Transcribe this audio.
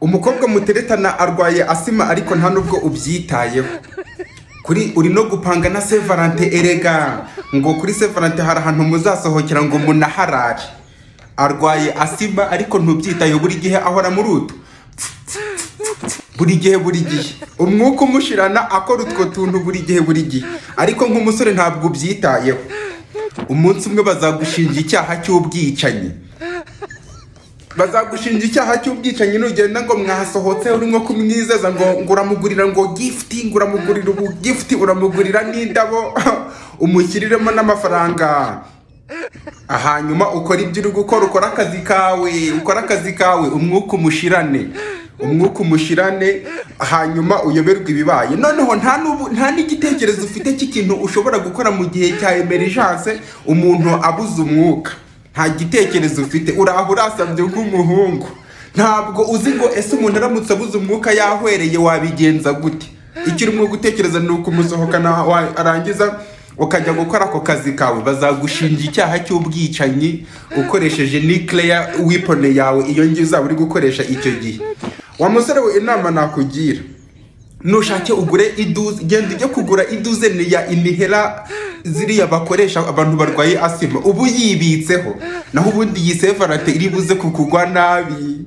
umukobwa muteretana arwaye asima ariko nta nubwo ubyitayeho. Uri no gupanga na Saint Valentin erega ngo kuri Saint Valentin hari ahantu muzasohokera ngo munaharare. Arwaye asima ariko ntubyitayeho, buri gihe ahora muri utu buri gihe umwuka umushirana akora utwo tuntu buri gihe ariko nk'umusore ntabwo ubyitayeho. Umunsi umwe bazagushinja icyaha cy'ubwicanyi, nugenda ngo mwasohotse urimo kumwizeza ngo uramugurira ngo gift, uramugurira n'indabo umushyiriremo n'amafaranga. Hanyuma ukora ibyo uri gukora, ukora akazi kawe umwuka umushirane hanyuma uyoberwa ibibaye. Noneho nta n'igitekerezo ufite cy'ikintu ushobora gukora mu gihe cya emergence umuntu abuze umwuka. Nta gitekerezo ufite, urasabye nk'umuhungu, ntabwo uzi ngo ese umuntu aramutse abuze umwuka yahwereye wabigenza gute. Icyo urimo gutekereza ni ukumusohokana arangiza ukajya gukora ako kazi kawe. Bazagushinja icyaha cy'ubwicanyi ukoresheje nuclear weapon yawe iyo ngiyo uzaba uri gukoresha icyo gihe. Wa musore we, inama nakugira, nushake ugure genda ujye kugura iduzeni ya inihera ziriya bakoresha abantu barwaye asima, ubu yibitseho, naho ubundi iyi Saint Valentin iri buze kukugwa nabi.